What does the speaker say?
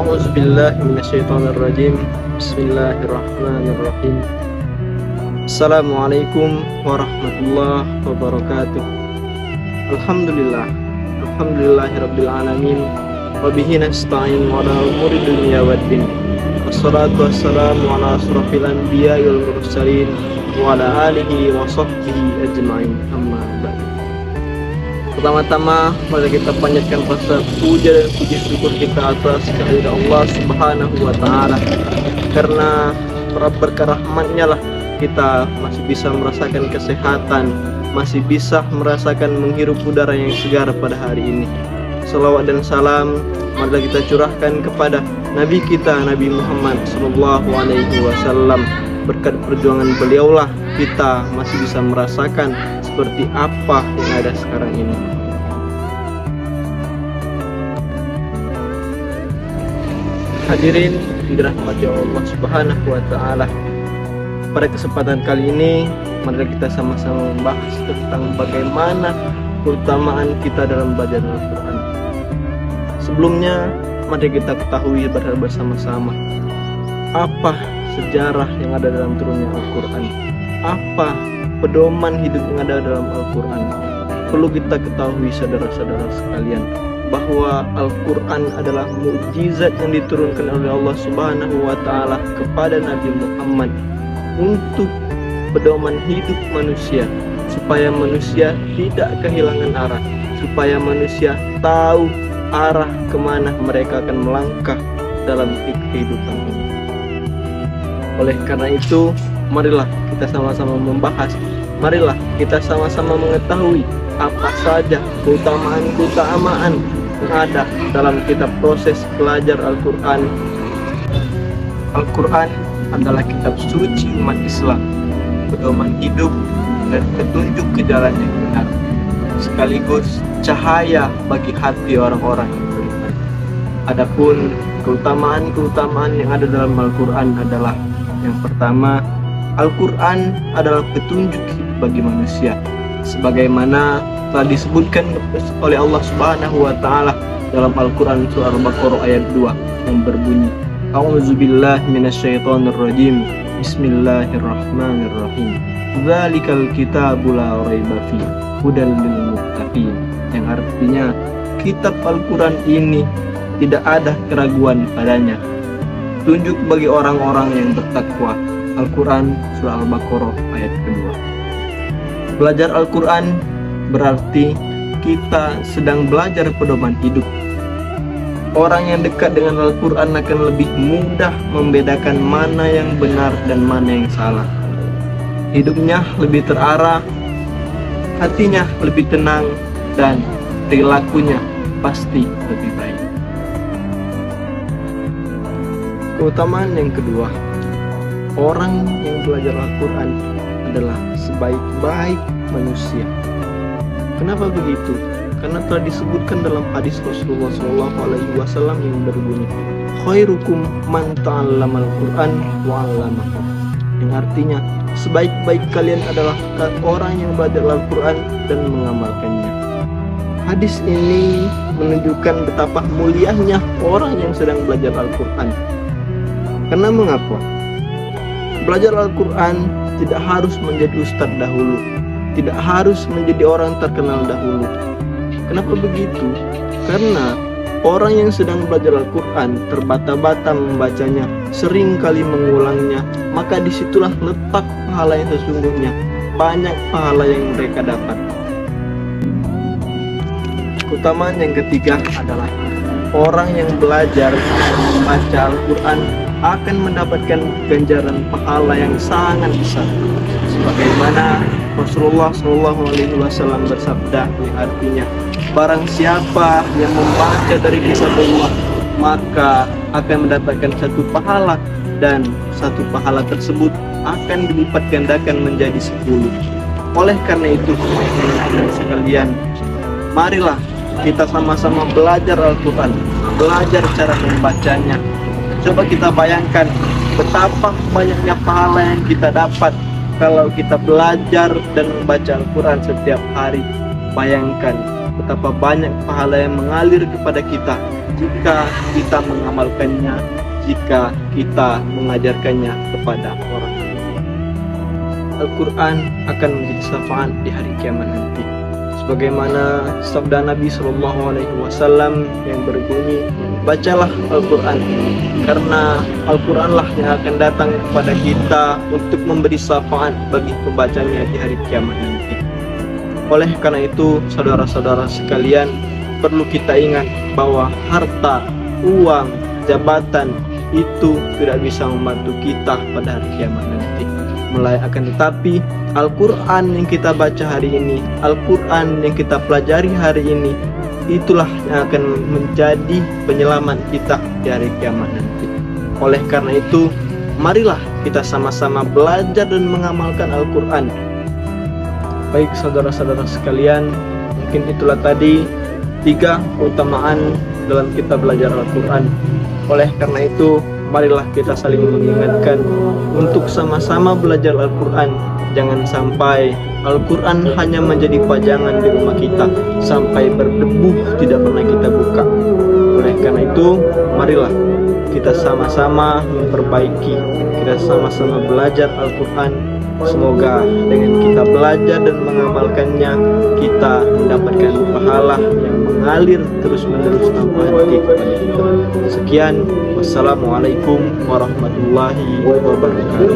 A'udzubillahi minasyaitonirrajim. Bismillahirrahmanirrahim. Assalamualaikum warahmatullahi wabarakatuh. Alhamdulillahirabbil alamin. Wa bihi nasta'in ala umuri dunya waddin. Wassalatu wassalamu ala asrofil anbiya'i wal mursalin wa ala alihi wa sahbihi ajma'in. Amma ba'du. Pertama-tama mari kita panjatkan rasa puja dan puji syukur kita atas kehadirat Allah Subhanahu wa taala. Karena berkah rahmat-Nya lah kita masih bisa merasakan kesehatan, masih bisa merasakan menghirup udara yang segar pada hari ini. Salawat dan salam mari kita curahkan kepada Nabi kita, Nabi Muhammad sallallahu alaihi wasallam. Berkat perjuangan beliaulah kita masih bisa merasakan seperti apa yang ada sekarang ini. Hadirin dirahmati Allah Subhanahu wa taala. Pada kesempatan kali ini mari kita sama-sama membahas tentang bagaimana keutamaan kita dalam belajar Al-Qur'an. Sebelumnya mari kita ketahui bersama-sama apa sejarah yang ada dalam turunnya Al-Qur'an. Apa pedoman hidup yang ada dalam Al-Quran. Perlu kita ketahui saudara-saudara sekalian bahwa Al-Quran adalah mukjizat yang diturunkan oleh Allah Subhanahu wa taala kepada Nabi Muhammad untuk pedoman hidup manusia, supaya manusia tidak kehilangan arah, supaya manusia tahu arah kemana mereka akan melangkah dalam kehidupan ini. Oleh karena itu, marilah kita sama-sama membahas, marilah kita sama-sama mengetahui apa saja keutamaan-keutamaan yang ada dalam kitab proses belajar Al-Quran. Al-Quran adalah kitab suci umat Islam, pedoman hidup dan petunjuk ke jalan yang benar, sekaligus cahaya bagi hati orang-orang yang beriman. Adapun keutamaan-keutamaan yang ada dalam Al-Quran adalah yang pertama, Al-Quran adalah petunjuk bagi manusia, sebagaimana telah disebutkan oleh Allah Subhanahu wa taala dalam Al-Quran surah Al-Baqarah ayat 2 yang berbunyi, A'udzubillahi minasyaitonirrajim. Bismillahirrahmanirrahim. Dzalikal kitabu la raiba fihi hudal lil muttaqin. Yang artinya kitab Al-Quran ini tidak ada keraguan padanya, tunjuk bagi orang-orang yang bertakwa. Al-Quran surah Al-Baqarah ayat kedua. Belajar Al-Quran berarti kita sedang belajar pedoman hidup. Orang yang dekat dengan Al-Quran akan lebih mudah membedakan mana yang benar dan mana yang salah. Hidupnya lebih terarah, hatinya lebih tenang, dan perilakunya pasti lebih baik. Keutamaan yang kedua, orang yang belajar Al-Quran adalah sebaik-baik manusia. Kenapa begitu? Karena telah disebutkan dalam hadis Rasulullah SAW yang berbunyi, khairukum man ta'allamal Quran wa 'allamahu. Yang artinya sebaik-baik kalian adalah orang yang belajar Al-Quran dan mengamalkannya. Hadis ini menunjukkan betapa mulianya orang yang sedang belajar Al-Quran. Karena mengapa? Belajar Al-Quran tidak harus menjadi ustadz dahulu, tidak harus menjadi orang terkenal dahulu. Kenapa begitu? Karena orang yang sedang belajar Al-Quran terbata-bata membacanya, sering kali mengulangnya, maka disitulah letak pahala yang sesungguhnya, banyak pahala yang mereka dapat. Keutamaan yang ketiga adalah orang yang belajar membaca Al-Quran akan mendapatkan ganjaran pahala yang sangat besar, sebagaimana Rasulullah SAW bersabda yang artinya, barang siapa yang membaca dari kitab Allah maka akan mendapatkan satu pahala, dan satu pahala tersebut akan dilipat gandakan menjadi 10. Oleh karena itu, teman-teman sekalian, marilah kita sama-sama belajar Al-Quran, belajar cara membacanya. Coba kita bayangkan betapa banyaknya pahala yang kita dapat kalau kita belajar dan membaca Al-Quran setiap hari. Bayangkan betapa banyak pahala yang mengalir kepada kita jika kita mengamalkannya, jika kita mengajarkannya kepada orang. Al-Quran akan menjadi syafaat di hari kiamat nanti. Sebagaimana sabda Nabi SAW yang berbunyi, bacalah Al-Quran, karena Al-Quranlah yang akan datang kepada kita untuk memberi syafaat bagi pembacanya di hari kiamat nanti. Oleh karena itu, saudara-saudara sekalian, perlu kita ingat bahwa harta, uang, jabatan itu tidak bisa membantu kita pada hari kiamat nanti. Akan tetapi Al-Quran yang kita baca hari ini, Al-Quran yang kita pelajari hari ini, itulah yang akan menjadi penyelamat kita di hari kiamat nanti. Oleh karena itu, marilah kita sama-sama belajar dan mengamalkan Al-Quran. Baik saudara-saudara sekalian, mungkin itulah tadi 3 keutamaan dalam kita belajar Al-Quran. Oleh karena itu, marilah kita saling mengingatkan untuk sama-sama belajar Al-Quran. Jangan sampai Al-Quran hanya menjadi pajangan di rumah kita sampai berdebu tidak pernah kita buka. Oleh karena itu, marilah kita sama-sama memperbaiki, kita sama-sama belajar Al-Quran. Semoga dengan kita belajar dan mengamalkannya, kita mendapatkan pahala yang mengalir terus-menerus tanpa henti kepada kita. Sekian, wassalamualaikum warahmatullahi wabarakatuh.